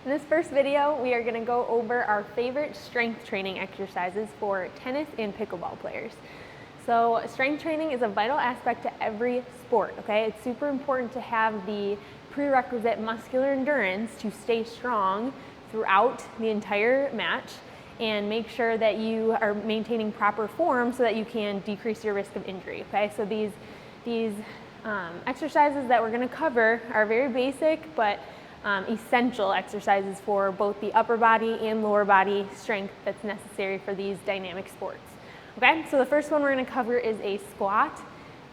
In this first video, we are going to go over our favorite strength training exercises for tennis and pickleball players. So strength training is a vital aspect to every sport, okay? It's super important to have the prerequisite muscular endurance to stay strong throughout the entire match and make sure that you are maintaining proper form so that you can decrease your risk of injury, okay? So these exercises that we're going to cover are very basic but essential exercises for both the upper body and lower body strength that's necessary for these dynamic sports. Okay, so the first one we're going to cover is a squat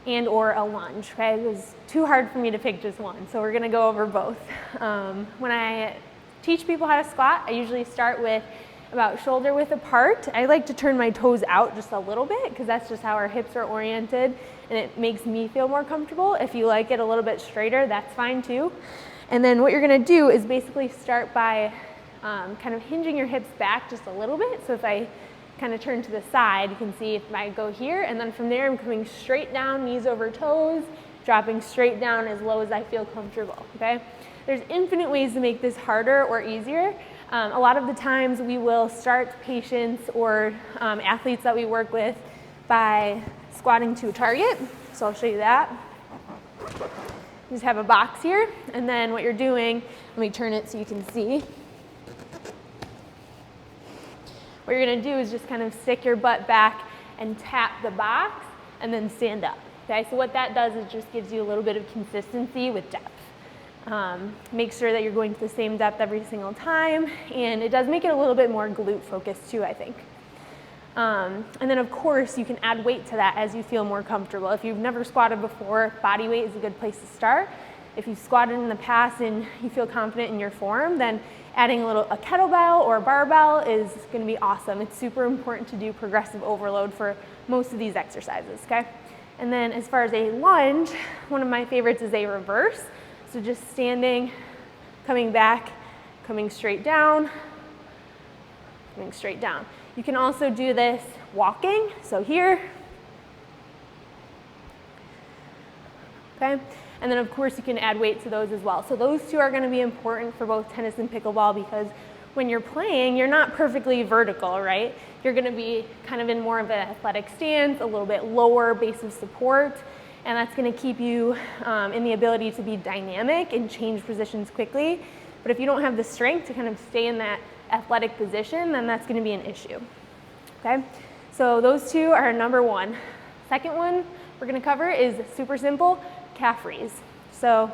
and or a lunge. Okay, it was too hard for me to pick just one, so we're going to go over both. When I teach people how to squat, I usually start with about shoulder width apart. I like to turn my toes out just a little bit because that's just how our hips are oriented and it makes me feel more comfortable. If you like it a little bit straighter, that's fine too. And then what you're going to do is basically start by kind of hinging your hips back just a little bit. So if I kind of turn to the side, you can see if I go here, and then from there I'm coming straight down, knees over toes, dropping straight down as low as I feel comfortable, okay? There's infinite ways to make this harder or easier. A lot of the times we will start patients or athletes that we work with by squatting to a target. So I'll show you that. You just have a box here, and then what you're doing, let me turn it so you can see. What you're going to do is just kind of stick your butt back and tap the box and then stand up. Okay, so what that does is just gives you a little bit of consistency with depth. Make sure that you're going to the same depth every single time, and it does make it a little bit more glute focused too, I think. And then of course you can add weight to that as you feel more comfortable. If you've never squatted before, body weight is a good place to start. If you've squatted in the past and you feel confident in your form, then adding a kettlebell or a barbell is going to be awesome. It's super important to do progressive overload for most of these exercises, okay? And then as far as a lunge, one of my favorites is a reverse. So just standing, coming back, coming straight down, coming straight down. You can also do this walking, so here, okay? And then of course you can add weight to those as well. So those two are going to be important for both tennis and pickleball because when you're playing, you're not perfectly vertical, right? You're going to be kind of in more of an athletic stance, a little bit lower base of support, and that's going to keep you in the ability to be dynamic and change positions quickly. But if you don't have the strength to kind of stay in that athletic position, then that's going to be an issue. Okay, so those two are number one. Second one we're going to cover is super simple, calf raise. So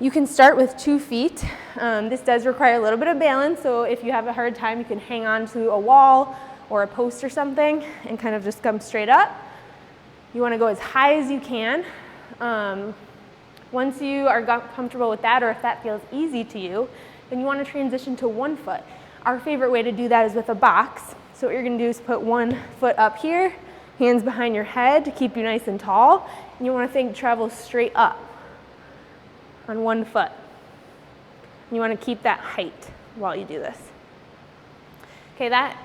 you can start with 2 feet. This does require a little bit of balance, so if you have a hard time, you can hang on to a wall or a post or something and kind of just come straight up. You want to go as high as you can. Once you are comfortable with that, or if that feels easy to you, then you want to transition to 1 foot. Our favorite way to do that is with a box. So what you're going to do is put 1 foot up here, hands behind your head to keep you nice and tall, and you want to think travel straight up on 1 foot. You want to keep that height while you do this. Okay, that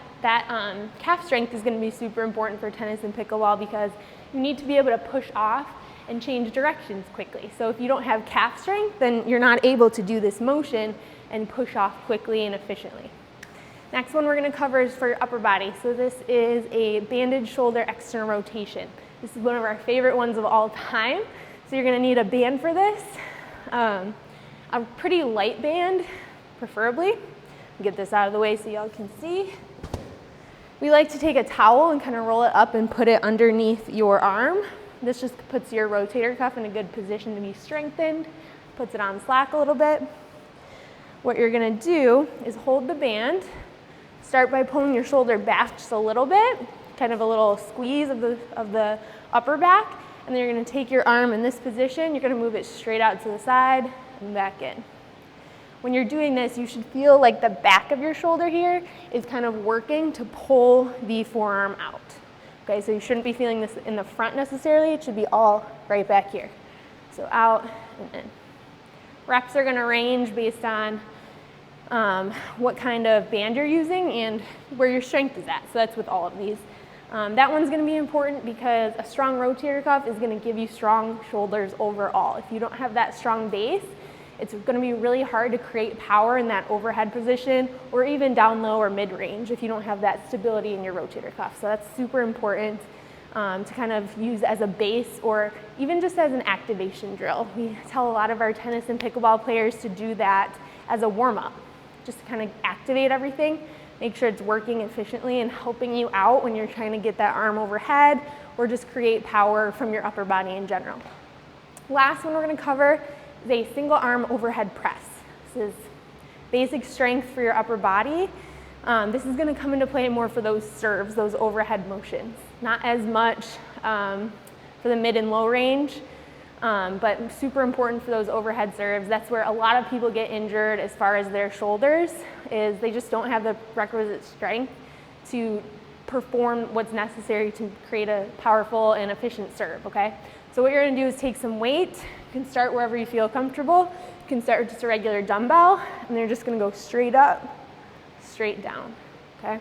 calf strength is going to be super important for tennis and pickleball because you need to be able to push off and change directions quickly. So if you don't have calf strength, then you're not able to do this motion and push off quickly and efficiently. Next one we're going to cover is for your upper body. So this is a banded shoulder external rotation. This is one of our favorite ones of all time. So you're going to need a band for this, a pretty light band, preferably. Get this out of the way so y'all can see. We like to take a towel and kind of roll it up and put it underneath your arm. This just puts your rotator cuff in a good position to be strengthened, puts it on slack a little bit. What you're going to do is hold the band, start by pulling your shoulder back just a little bit, kind of a little squeeze of the upper back, and then you're going to take your arm in this position, you're going to move it straight out to the side and back in. When you're doing this, you should feel like the back of your shoulder here is kind of working to pull the forearm out. Okay, so you shouldn't be feeling this in the front necessarily, it should be all right back here. So out and in. Reps are going to range based on what kind of band you're using and where your strength is at. So that's with all of these. That one's going to be important because a strong rotator cuff is going to give you strong shoulders overall. If you don't have that strong base, it's gonna be really hard to create power in that overhead position or even down low or mid-range if you don't have that stability in your rotator cuff. So that's super important to kind of use as a base or even just as an activation drill. We tell a lot of our tennis and pickleball players to do that as a warm-up, just to kind of activate everything, make sure it's working efficiently and helping you out when you're trying to get that arm overhead or just create power from your upper body in general. Last one we're going to cover is a single arm overhead press. This is basic strength for your upper body. This is going to come into play more for those serves, those overhead motions. Not as much for the mid and low range, but super important for those overhead serves. That's where a lot of people get injured as far as their shoulders, is they just don't have the requisite strength to perform what's necessary to create a powerful and efficient serve, okay? So what you're gonna do is take some weight. You can start wherever you feel comfortable. You can start with just a regular dumbbell, and you're just gonna go straight up, straight down, okay?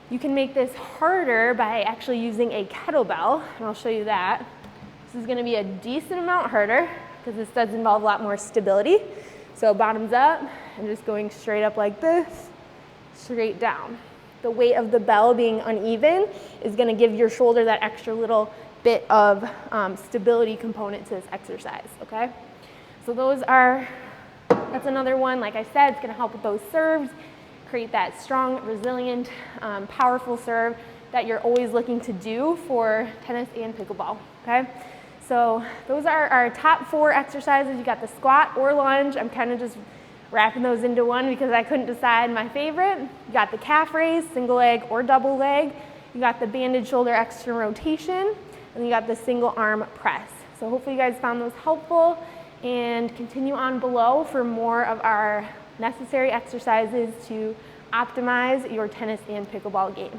You can make this harder by actually using a kettlebell, and I'll show you that. This is gonna be a decent amount harder because this does involve a lot more stability. So bottoms up and just going straight up like this, straight down. The weight of the bell being uneven is gonna give your shoulder that extra little bit of stability component to this exercise, okay? So that's another one. Like I said, it's gonna help with those serves, create that strong, resilient, powerful serve that you're always looking to do for tennis and pickleball, okay? So those are our top 4 exercises. You got the squat or lunge. I'm kind of just wrapping those into one because I couldn't decide my favorite. You got the calf raise, single leg or double leg. You got the banded shoulder external rotation, and you got the single arm press. So hopefully you guys found those helpful, and continue on below for more of our necessary exercises to optimize your tennis and pickleball game.